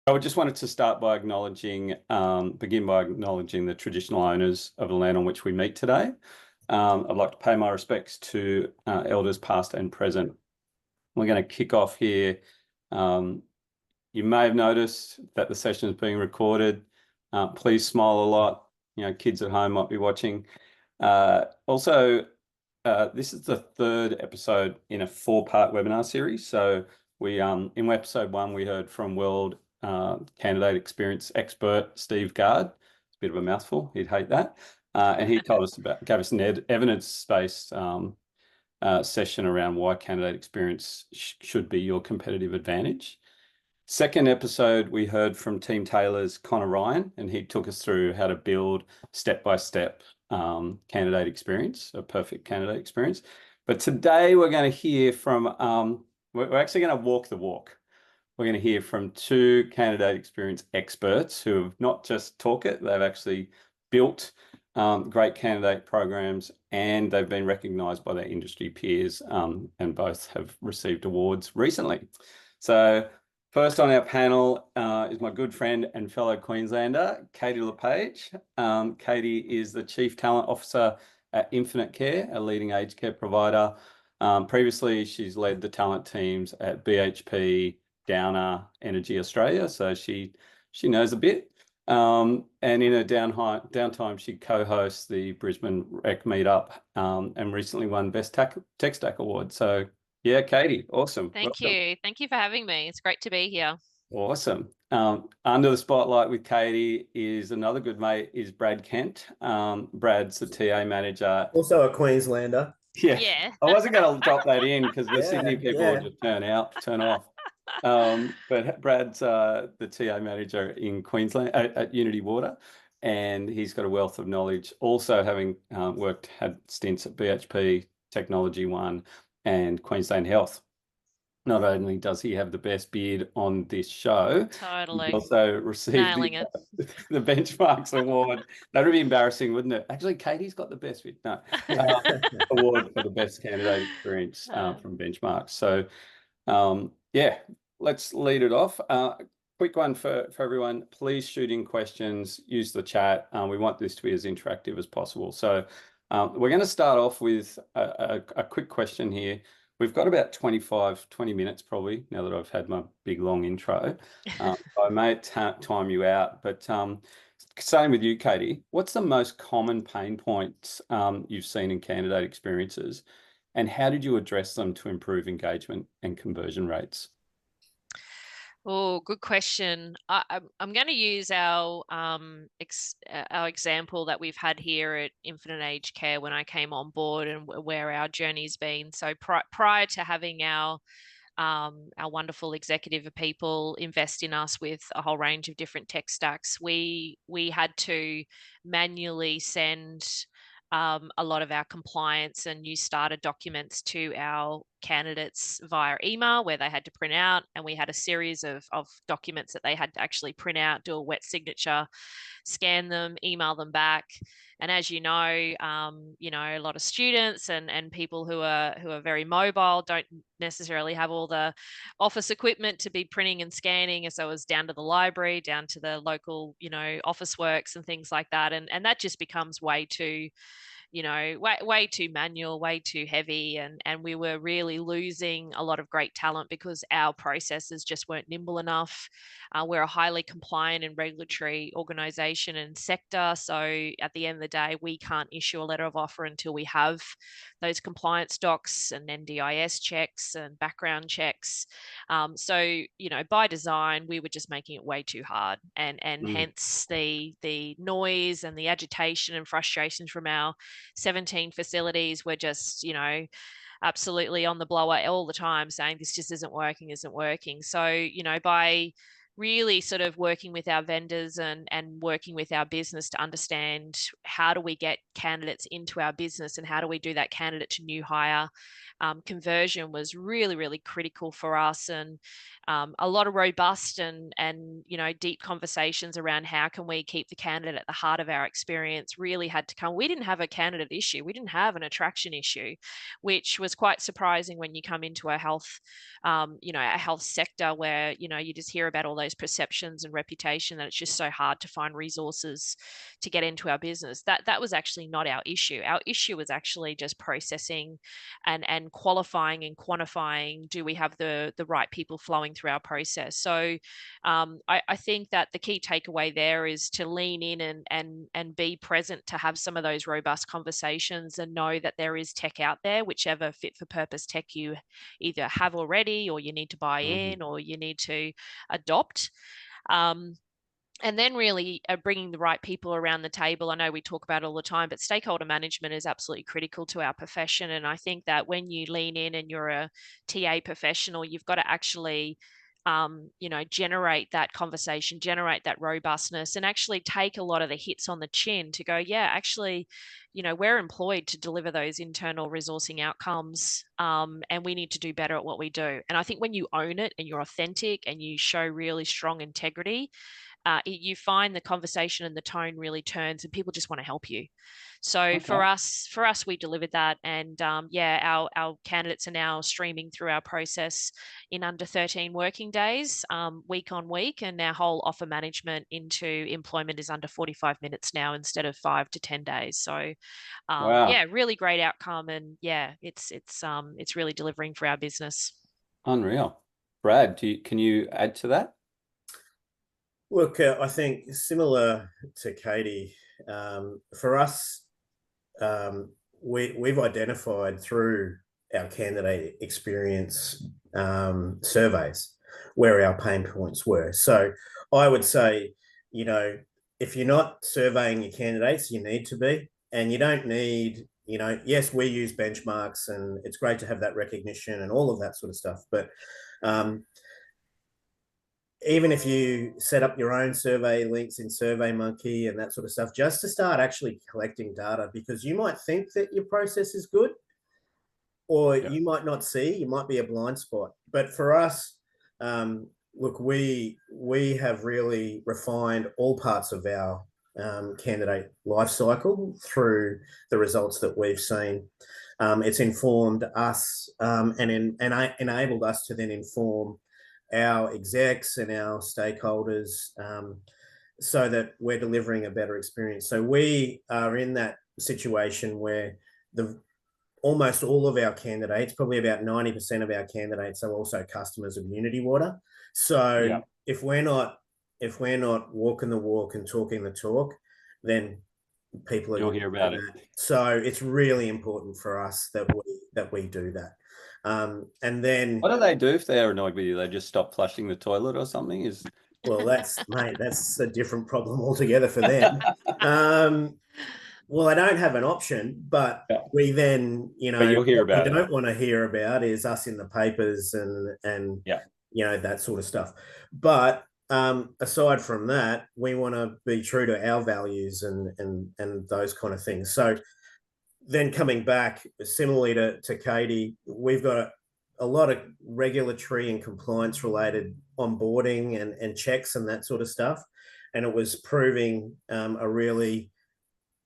I just wanted to start by begin by acknowledging the traditional owners of the land on which we meet today. I'd like to pay my respects to elders past and present. We're going to kick off here. You may have noticed that the session is being recorded. Please smile a lot. Kids at home might be watching. Also, this is the third episode in a four-part webinar series. So in episode one, we heard from World Candidate Experience expert Steve Gard. It's a bit of a mouthful. He'd hate that. And he gave us an evidence-based session around why candidate experience should be your competitive advantage. Second episode, we heard from Team Taylor's Connor Ryan, and he took us through how to build step-by-step candidate experience, a perfect candidate experience. But today we're going to hear from, we're actually going to walk the walk. We're going to hear from two candidate experience experts who have not just talk it, they've actually built great candidate programs, and they've been recognised by their industry peers, and both have received awards recently. So first on our panel is my good friend and fellow Queenslander, Katie LePage. Katie is the Chief Talent Officer at Infinite Care, a leading aged care provider. Previously, she's led the talent teams at BHP, Downer, Energy Australia, so she knows a bit. And in her downtime, she co-hosts the Brisbane Rec Meetup and recently won Best Tech Stack Award. So yeah, Katie, awesome. Thank Welcome. you. Thank you for having me. It's great to be here. Awesome. Under the spotlight with Katie is another good mate, is Brad Kent. Brad's the TA manager. Also a Queenslander. Yeah. I wasn't going to drop that in because the Yeah, Sydney people will just turn off. But Brad's the TA manager in Queensland at Unity Water, and he's got a wealth of knowledge. Also, having had stints at BHP, Technology One, and Queensland Health. Not only does he have the best beard on this show, Totally. he also received Nailing it. the Benchmarks Award. That would be embarrassing, wouldn't it? Actually, Katie's got the best beard. No, award for the best candidate experience from Benchmarks. So, yeah, let's lead it off. Quick one for everyone. Please shoot in questions. Use the chat. We want this to be as interactive as possible. So we're going to start off with a quick question here. We've got about 20 minutes probably, now that I've had my big long intro. I may time you out, but same with you, Katie. What's the most common pain points you've seen in candidate experiences, and how did you address them to improve engagement and conversion rates? Oh, good question. I'm going to use our example that we've had here at Infinite Aged Care when I came on board, and where our journey's been. So prior to having our wonderful executive people invest in us with a whole range of different tech stacks, we had to manually send a lot of our compliance and new starter documents to our candidates via email, where they had to print out, and we had a series of documents that they had to actually print out, do a wet signature, scan them, email them back. And as you know, a lot of students and people who are very mobile don't necessarily have all the office equipment to be printing and scanning. And so it was down to the library, down to the local, office works and things like that. And that just becomes way too way too manual, way too heavy. And we were really losing a lot of great talent because our processes just weren't nimble enough. We're a highly compliant and regulatory organization and sector. So at the end of the day, we can't issue a letter of offer until we have those compliance docs and NDIS checks and background checks. So, by design, we were just making it way too hard. And hence the noise and the agitation and frustrations from our 17 facilities were just, absolutely on the blower all the time, saying this just isn't working. So, by really sort of working with our vendors and working with our business to understand how do we get candidates into our business and how do we do that candidate to new hire conversion was really, really critical for us. And a lot of robust and deep conversations around how can we keep the candidate at the heart of our experience really had to come. We didn't have a candidate issue. We didn't have an attraction issue, which was quite surprising when you come into a health, a health sector where, you just hear about all those perceptions and reputation that it's just so hard to find resources to get into our business. That was actually not our issue. Our issue was actually just processing and qualifying and quantifying, do we have the right people flowing through our process? So I think that the key takeaway there is to lean in and be present, to have some of those robust conversations and know that there is tech out there, whichever fit for purpose tech you either have already or you need to buy in or you need to adopt. And then really bringing the right people around the table. I know we talk about it all the time, but stakeholder management is absolutely critical to our profession. And I think that when you lean in and you're a TA professional, you've got to actually generate that conversation, generate that robustness, and actually take a lot of the hits on the chin to go, yeah, actually, we're employed to deliver those internal resourcing outcomes, and we need to do better at what we do. And I think when you own it and you're authentic and you show really strong integrity, you find the conversation and the tone really turns and people just want to help you. So Okay. for us, we delivered that. And our candidates are now streaming through our process in under 13 working days, week on week. And our whole offer management into employment is under 45 minutes now instead of 5 to 10 days. So Wow. really great outcome. And it's really delivering for our business. Unreal. Brad, can you add to that? Look, I think similar to Katie, for us, we've identified through our candidate experience surveys where our pain points were. So I would say, if you're not surveying your candidates, you need to be, and you don't need, yes, we use benchmarks and it's great to have that recognition and all of that sort of stuff. But even if you set up your own survey links in SurveyMonkey and that sort of stuff, just to start actually collecting data, because you might think that your process is good, or you might not see, you might be a blind spot. But for us, look, we have really refined all parts of our candidate life cycle through the results that we've seen. It's informed us and enabled us to then inform our execs and our stakeholders so that we're delivering a better experience. So we are in that situation where almost all of our candidates, probably about 90% of our candidates, are also customers of Unity Water. So if we're not walking the walk and talking the talk, then people You'll hear about it. So it's really important for us that we do that. And then what do they do if they're annoyed with you? They just stop flushing the toilet or something? Well, that's a different problem altogether for them. Well, I don't have an option, but we then, but you'll hear about what we don't want to hear about is us in the papers and that sort of stuff. But aside from that, we want to be true to our values and those kind of things. So then coming back, similarly to Katie, we've got a lot of regulatory and compliance related onboarding and checks and that sort of stuff. And it was proving a really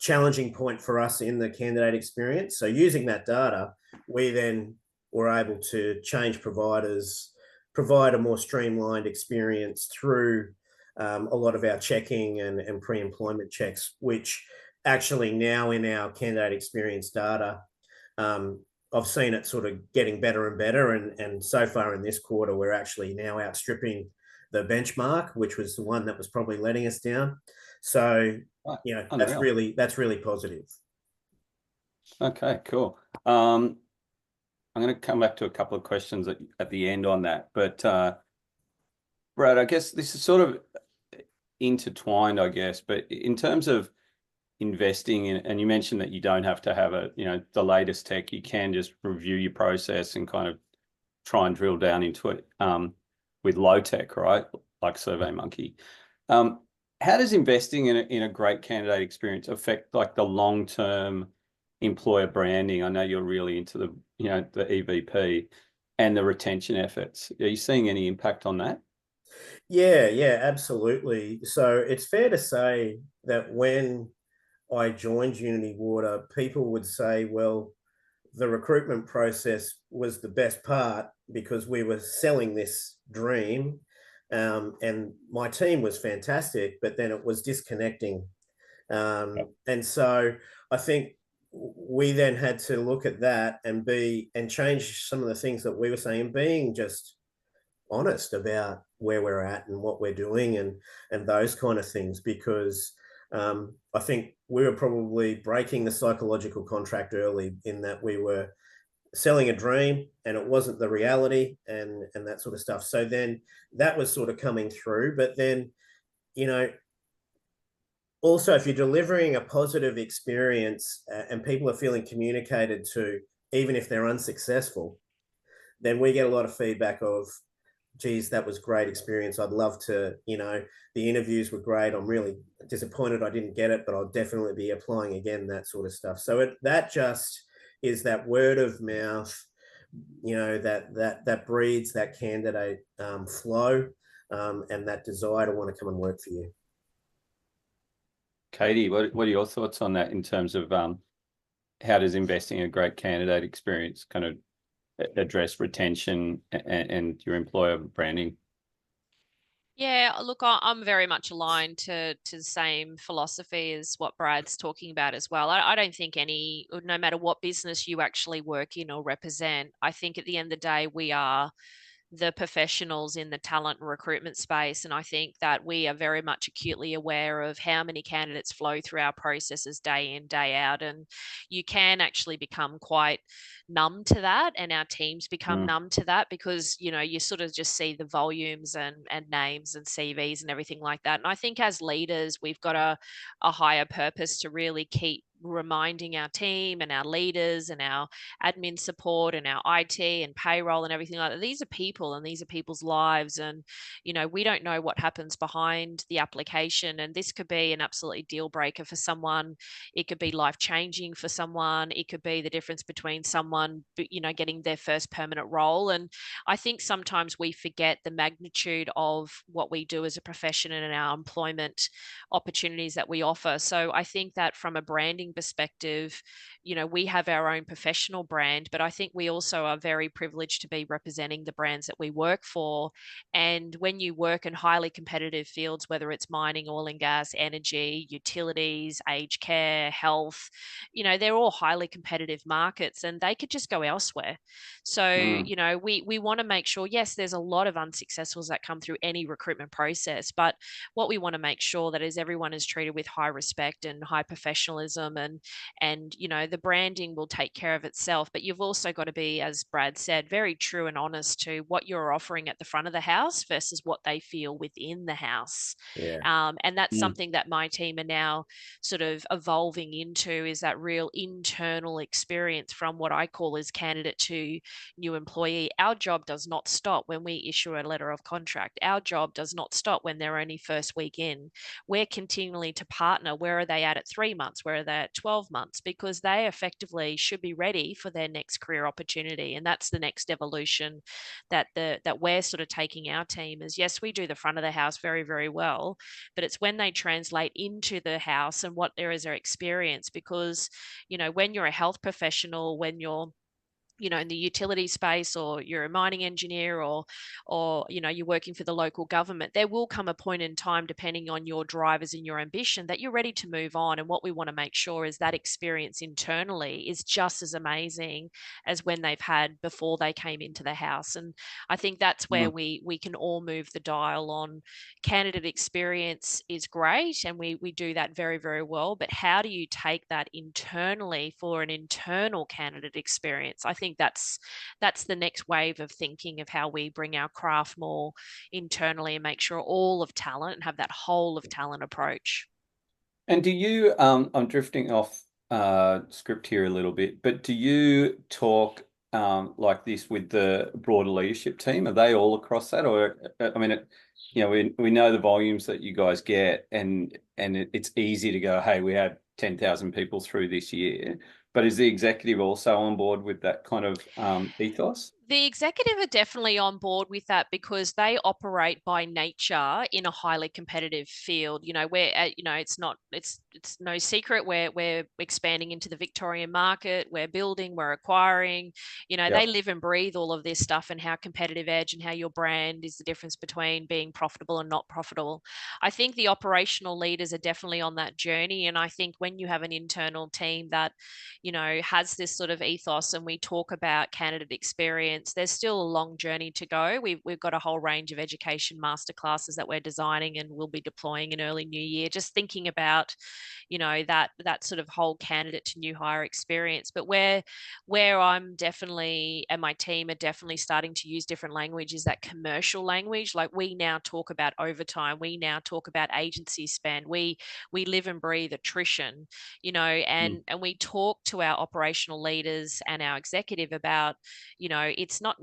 challenging point for us in the candidate experience. So using that data, we then were able to change providers, provide a more streamlined experience through a lot of our checking and pre-employment checks, which actually now in our candidate experience data, I've seen it sort of getting better and better. And so far in this quarter, we're actually now outstripping the benchmark, which was the one that was probably letting us down. So, that's really positive. Okay, cool. I'm going to come back to a couple of questions at the end on that. But Brad, I guess this is sort of intertwined, I guess. But in terms of investing in, and you mentioned that you don't have to have the latest tech, you can just review your process and kind of try and drill down into it with low tech, right? Like SurveyMonkey. How does investing in a great candidate experience affect like the long-term employer branding? I know you're really into the EVP and the retention efforts. Are you seeing any impact on that? Yeah, absolutely. So it's fair to say that when I joined Unity Water, people would say, well, the recruitment process was the best part because we were selling this dream And my team was fantastic, but then it was disconnecting. And so I think we then had to look at that and change some of the things that we were saying, being just honest about where we're at and what we're doing and those kind of things, because I think we were probably breaking the psychological contract early, in that we were selling a dream and it wasn't the reality and that sort of stuff. So then that was sort of coming through. But then, you know, also, if you're delivering a positive experience and people are feeling communicated to, even if they're unsuccessful, then we get a lot of feedback of, geez, that was great experience. I'd love to, the interviews were great. I'm really disappointed I didn't get it, but I'll definitely be applying again, that sort of stuff. So that just is that word of mouth, that breeds that candidate flow and that desire to want to come and work for you. Katie, what are your thoughts on that in terms of how does investing in a great candidate experience kind of address retention and your employer branding? Yeah, look, I'm very much aligned to the same philosophy as what Brad's talking about as well. I don't think no matter what business you actually work in or represent, I think at the end of the day, we are the professionals in the talent and recruitment space. And I think that we are very much acutely aware of how many candidates flow through our processes day in, day out. And you can actually become quite numb to that. And our teams become numb to that because, you sort of just see the volumes and names and CVs and everything like that. And I think as leaders, we've got a higher purpose to really keep reminding our team and our leaders and our admin support and our IT and payroll and everything like that. These are people and these are people's lives. And, we don't know what happens behind the application. And this could be an absolutely deal breaker for someone. It could be life changing for someone. It could be the difference between someone, getting their first permanent role. And I think sometimes we forget the magnitude of what we do as a profession and our employment opportunities that we offer. So I think that from a branding perspective, we have our own professional brand, but I think we also are very privileged to be representing the brands that we work for. And when you work in highly competitive fields, whether it's mining, oil and gas, energy, utilities, aged care, health, they're all highly competitive markets and they could just go elsewhere. So, we want to make sure, yes, there's a lot of unsuccessfuls that come through any recruitment process, but what we want to make sure that is everyone is treated with high respect and high professionalism and the branding will take care of itself. But you've also got to be, as Brad said, very true and honest to what you're offering at the front of the house versus what they feel within the house. Yeah. And that's something that my team are now sort of evolving into, is that real internal experience from what I call as candidate to new employee. Our job does not stop when we issue a letter of contract. Our job does not stop when they're only first week in. We're continually to partner. Where are they at 3 months? Where are they at 12 months? Because they effectively should be ready for their next career opportunity. And that's the next evolution that we're sort of taking our team is, yes, we do the front of the house very, very well, but it's when they translate into the house and what there is their experience. Because, when you're a health professional, when you're in the utility space, or you're a mining engineer, or you're working for the local government, there will come a point in time, depending on your drivers and your ambition, that you're ready to move on. And what we want to make sure is that experience internally is just as amazing as when they've had before they came into the house. And I think that's where we can all move the dial on. Candidate experience is great, and we do that very, very well, but how do you take that internally for an internal candidate experience? I think that's the next wave of thinking of how we bring our craft more internally and make sure all of talent and have that whole of talent approach. And do you, I'm drifting off script here a little bit, but do you talk like this with the broader leadership team? Are they all across that? Or, I mean, we know the volumes that you guys get, and it's easy to go, hey, we had 10,000 people through this year. But is the executive also on board with that kind of ethos? The executive are definitely on board with that because they operate by nature in a highly competitive field. You know, where you know it's no secret we're expanding into the Victorian market. We're building, we're acquiring. You know, they live and breathe all of this stuff and how competitive edge and how your brand is the difference between being profitable and not profitable. I think the operational leaders are definitely on that journey, and I think when you have an internal team that, you know, has this sort of ethos, and we talk about candidate experience, there's still a long journey to go. We've got a whole range of education masterclasses that we're designing and we'll be deploying in early new year, just thinking about, you know, that sort of whole candidate to new hire experience. But where I'm definitely, and my team are definitely starting to use different language, is that commercial language. Like, we now talk about overtime, we now talk about agency spend, we live and breathe attrition, you know, and we talk to our operational leaders and our executive about, you know, it's not,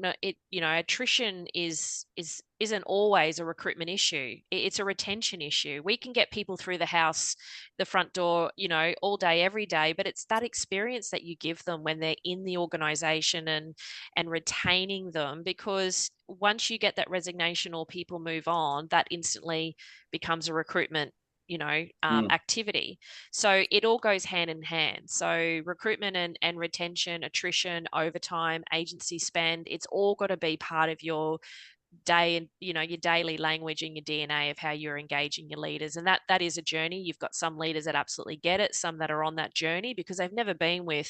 you know, attrition isn't always a recruitment issue. It's a retention issue. We can get people through the house, the front door, you know, all day, every day, but it's that experience that you give them when they're in the organization and retaining them, because once you get that resignation or people move on, that instantly becomes a recruitment, you know, activity. So it all goes hand in hand. So recruitment and retention, attrition, overtime, agency spend, it's all got to be part of your day and, you know, your daily language and your DNA of how you're engaging your leaders. And that is a journey. You've got some leaders that absolutely get it, some that are on that journey because they've never been with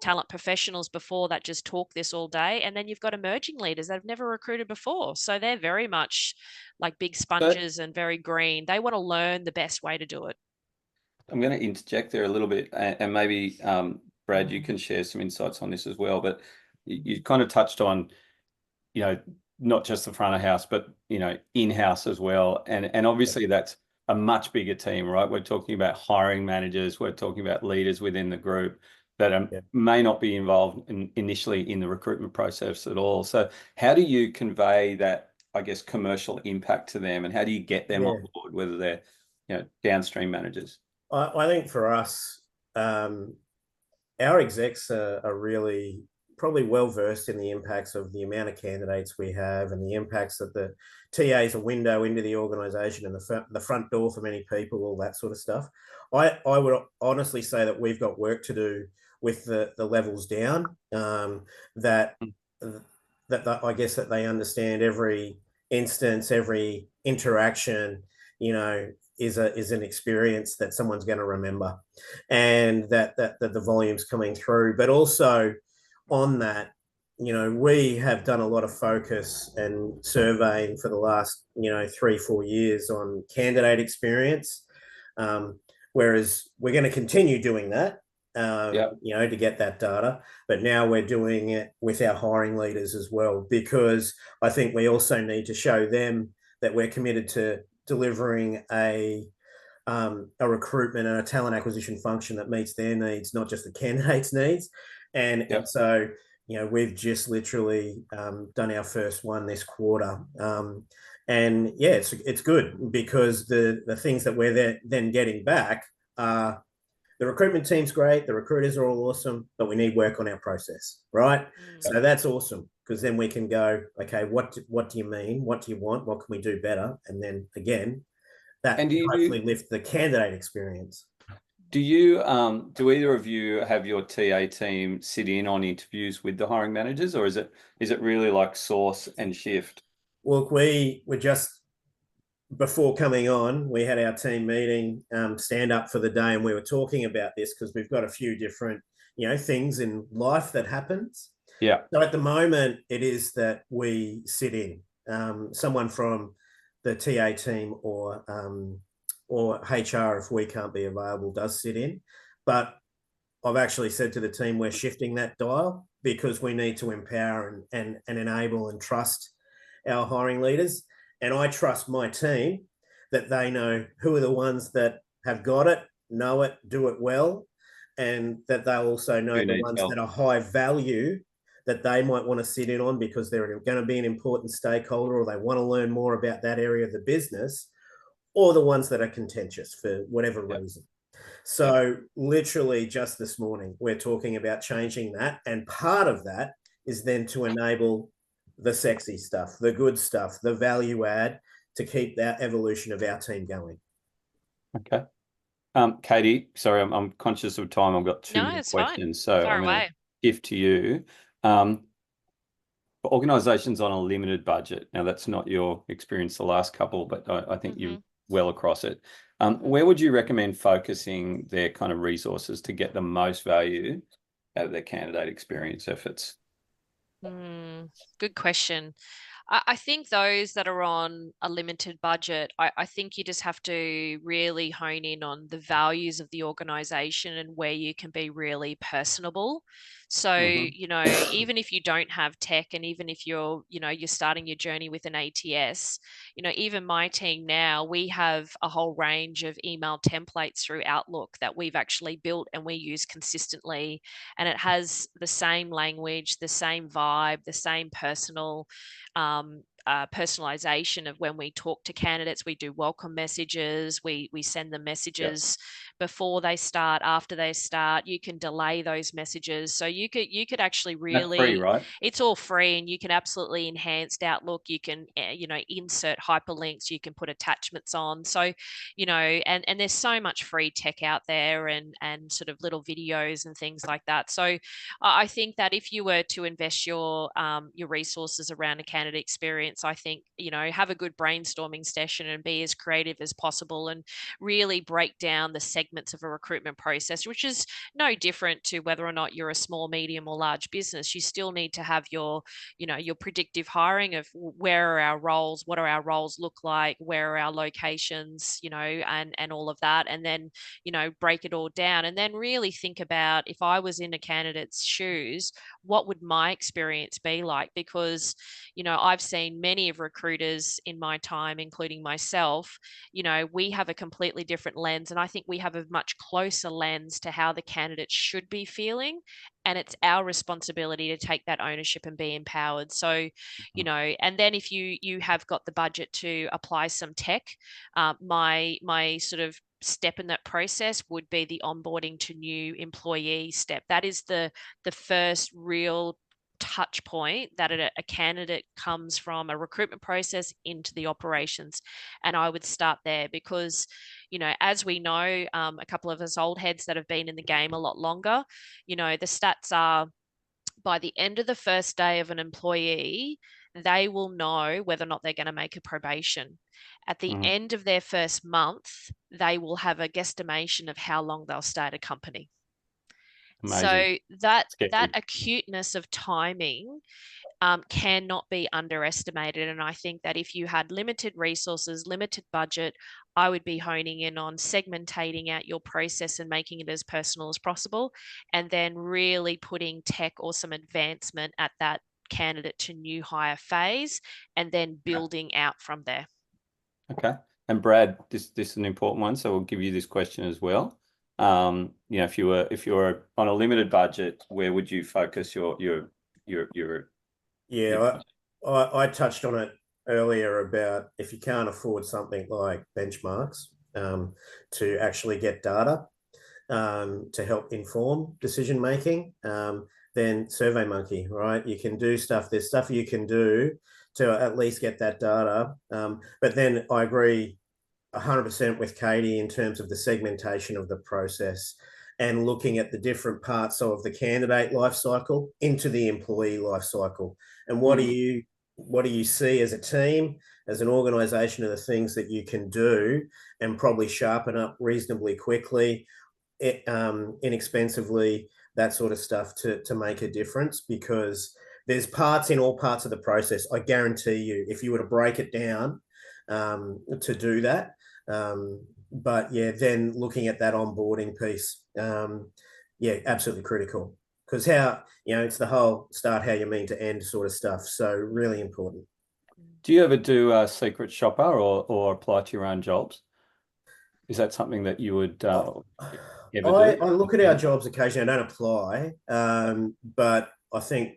talent professionals before that just talk this all day. And then you've got emerging leaders that have never recruited before. So they're very much like big sponges and very green. They want to learn the best way to do it. I'm going to interject there a little bit, and maybe Brad, you can share some insights on this as well. But you kind of touched on, you know, not just the front of house, but, you know, in-house as well. And obviously that's a much bigger team, right? We're talking about hiring managers, we're talking about leaders within the group that may not be involved initially in the recruitment process at all. So how do you convey that, I guess, commercial impact to them, and how do you get them on board, whether they're, you know, downstream managers? I think for us, our execs are really probably well versed in the impacts of the amount of candidates we have and the impacts that the TA is a window into the organisation and the front door for many people, all that sort of stuff. I would honestly say that we've got work to do with the levels down, that I guess that they understand every instance, every interaction, you know, is an experience that someone's going to remember, and that the volume's coming through. But also on that, you know, we have done a lot of focus and surveying for the last, you know, 3-4 years on candidate experience, whereas we're going to continue doing that, you know, to get that data. But now we're doing it with our hiring leaders as well, because I think we also need to show them that we're committed to delivering a recruitment and a talent acquisition function that meets their needs, not just the candidates' needs. And so, you know, we've just literally done our first one this quarter. And yeah, it's good, because the things that we're then getting back are, the recruitment team's great, the recruiters are all awesome, but we need work on our process, right? So that's awesome, because then we can go, okay, what do you mean? What do you want? What can we do better? And then again, that hopefully lift the candidate experience. Do you do either of you have your TA team sit in on interviews with the hiring managers, or is it really like source and shift? Look, we were just, before coming on, we had our team meeting, stand up for the day, and we were talking about this because we've got a few different, you know, things in life that happens. Yeah. So at the moment, it is that we sit in, someone from the TA team or HR, if we can't be available, does sit in. But I've actually said to the team, we're shifting that dial, because we need to empower and enable and trust our hiring leaders. And I trust my team that they know who are the ones that have got it, know it, do it well, and that they also know the ones that are high value that they might want to sit in on because they're going to be an important stakeholder, or they want to learn more about that area of the business, or the ones that are contentious for whatever reason. So literally just this morning, we're talking about changing that. And part of that is then to enable the sexy stuff, the good stuff, the value add to keep that evolution of our team going. Okay. Katie, sorry, I'm conscious of time. I've got two No, more it's fine. questions, so Far I'm going away. to give to you. For organisations on a limited budget, now that's not your experience the last couple, but I think you're well across it. Where would you recommend focusing their kind of resources to get the most value out of their candidate experience efforts? Good question. I think those that are on a limited budget, I think you just have to really hone in on the values of the organization and where you can be really personable. So, you know, even if you don't have tech, and even if you're, you know, you're starting your journey with an ATS, you know, even my team now, we have a whole range of email templates through Outlook that we've actually built and we use consistently. And it has the same language, the same vibe, the same personalization of when we talk to candidates. We do welcome messages. We send them messages before they start, after they start. You can delay those messages, so you could actually really. That's free, right? It's all free, and you can absolutely enhance Outlook. You can you know, insert hyperlinks. You can put attachments on. So, you know, and there's so much free tech out there, and sort of little videos and things like that. So I think that if you were to invest your resources around a candidate experience, I think, you know, have a good brainstorming session and be as creative as possible, and really break down the segments of a recruitment process, which is no different to whether or not you're a small, medium, or large business. You still need to have your, you know, your predictive hiring of where are our roles, what do our roles look like, where are our locations, you know, and all of that, and then, you know, break it all down, and then really think about, if I was in a candidate's shoes, what would my experience be like? Because, you know, I've seen many of recruiters in my time, including myself, you know, we have a completely different lens, and I think we have a much closer lens to how the candidate should be feeling, and it's our responsibility to take that ownership and be empowered. So, you know, and then if you have got the budget to apply some tech, my sort of step in that process would be the onboarding to new employee step. That is the first real touch point that a candidate comes from a recruitment process into the operations. And I would start there because, you know, as we know, a couple of us old heads that have been in the game a lot longer, you know, the stats are, by the end of the first day of an employee, they will know whether or not they're going to make a probation. At the end of their first month, they will have a guesstimation of how long they'll stay at a company. Amazing. So that acuteness of timing cannot be underestimated. And I think that if you had limited resources, limited budget, I would be honing in on segmentating out your process and making it as personal as possible, and then really putting tech or some advancement at that candidate to new hire phase, and then building out from there. Okay. And Brad, this is an important one, so we'll give you this question as well. You know, if you were on a limited budget, where would you focus your Yeah, I touched on it earlier about if you can't afford something like benchmarks to actually get data to help inform decision making, then SurveyMonkey, right? You can do stuff. There's stuff you can do to at least get that data. But then I agree 100% with Katie in terms of the segmentation of the process and looking at the different parts of the candidate life cycle into the employee life cycle. And what do you see as a team, as an organization, of the things that you can do and probably sharpen up reasonably quickly, inexpensively, that sort of stuff to make a difference, because there's parts in all parts of the process. I guarantee you, if you were to break it down to do that, but yeah, then looking at that onboarding piece, yeah, absolutely critical, because how, you know, it's the whole start how you mean to end sort of stuff. So really important. Do you ever do a secret shopper or apply to your own jobs? Is that something that you would ever do? I look at our jobs occasionally. I don't apply, but I think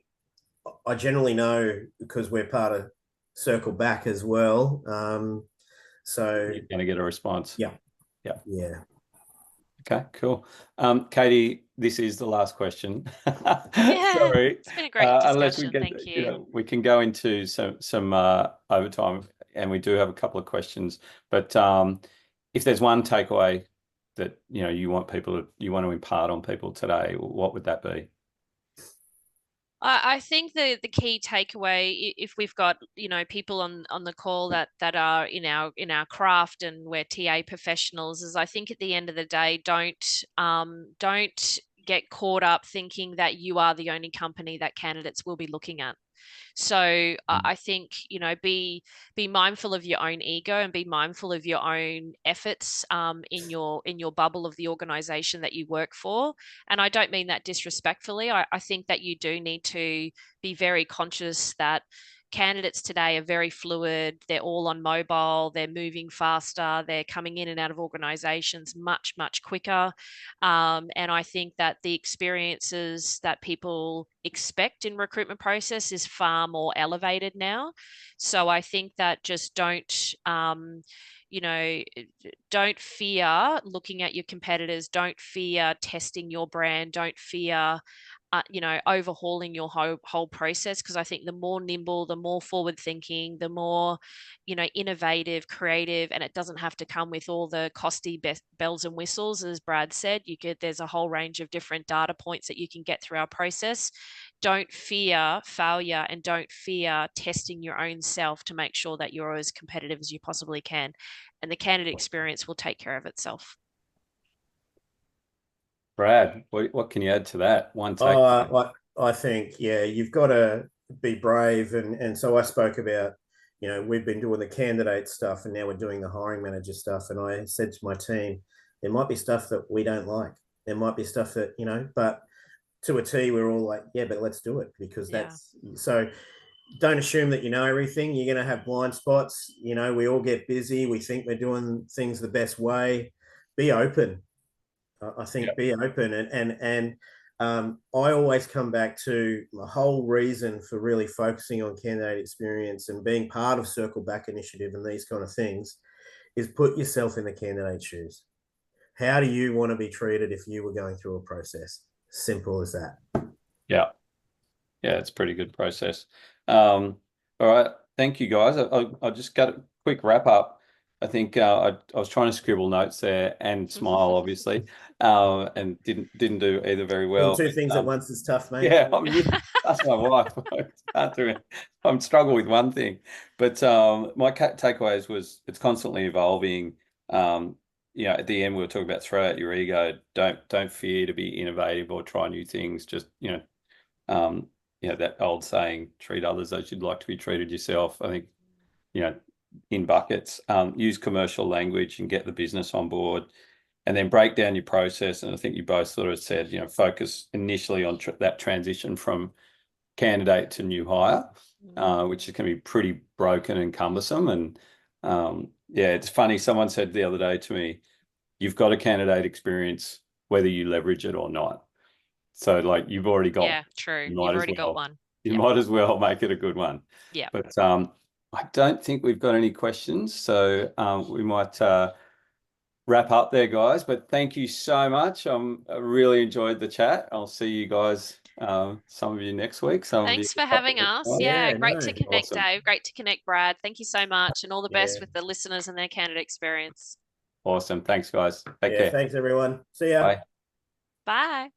I generally know, because we're part of Circle Back as well. So you're going to get a response. Yeah. Yeah. Yeah. Okay, cool. Katie, this is the last question. Yeah, Sorry. it's been a great Unless we discussion. get, Thank you you. know, we can go into some overtime, and we do have a couple of questions. But if there's one takeaway that you want to impart on people today, what would that be? I think the key takeaway, if we've got people on the call that are in our craft and we're TA professionals, is I think at the end of the day, don't get caught up thinking that you are the only company that candidates will be looking at. So I think, be mindful of your own ego and be mindful of your own efforts in your bubble of the organization that you work for. And I don't mean that disrespectfully. I think that you do need to be very conscious that candidates today are very fluid. They're all on mobile. They're moving faster. They're coming in and out of organizations much, much quicker. And I think that the experiences that people expect in recruitment process is far more elevated now. So I think that just don't fear looking at your competitors. Don't fear testing your brand. Don't fear overhauling your whole process, because I think the more nimble, the more forward thinking, the more innovative, creative, and it doesn't have to come with all the costly bells and whistles. As Brad said, there's a whole range of different data points that you can get through our process. Don't fear failure, and don't fear testing your own self to make sure that you're as competitive as you possibly can, and the candidate experience will take care of itself. Brad, what can you add to that? One take. I think, you've got to be brave. And so I spoke about, we've been doing the candidate stuff and now we're doing the hiring manager stuff. And I said to my team, there might be stuff that we don't like. There might be stuff that, but to a T, we're all like, yeah, but let's do it, because so don't assume that you know everything. You're going to have blind spots. We all get busy. We think we're doing things the best way. Be open. I think be open, and I always come back to the whole reason for really focusing on candidate experience and being part of Circle Back Initiative and these kind of things is put yourself in the candidate's shoes. How do you want to be treated if you were going through a process? Simple as that. Yeah, it's a pretty good process. All right, thank you guys. I just got a quick wrap up. I think I was trying to scribble notes there and smile, obviously, and didn't do either very well. Two things at once is tough, mate. Yeah, that's my wife. I can't do it. I'm struggling with one thing, but my takeaways was it's constantly evolving. At the end we were talking about throw out your ego. Don't fear to be innovative or try new things. Just that old saying, treat others as you'd like to be treated yourself. I think in buckets, use commercial language and get the business on board, and then break down your process. And I think you both sort of said, focus initially on that transition from candidate to new hire, which is going to be pretty broken and cumbersome. And it's funny. Someone said the other day to me, you've got a candidate experience, whether you leverage it or not. So like you've already got, true. You've already got one. You might as well make it a good one. Yeah. But I don't think we've got any questions, so we might wrap up there, guys. But thank you so much. I really enjoyed the chat. I'll see you guys, some of you next week. Thanks for having us. Great to connect, awesome. Dave. Great to connect, Brad. Thank you so much, and all the best with the listeners and their candidate experience. Awesome. Thanks, guys. Take care. Thanks, everyone. See ya. Bye. Bye.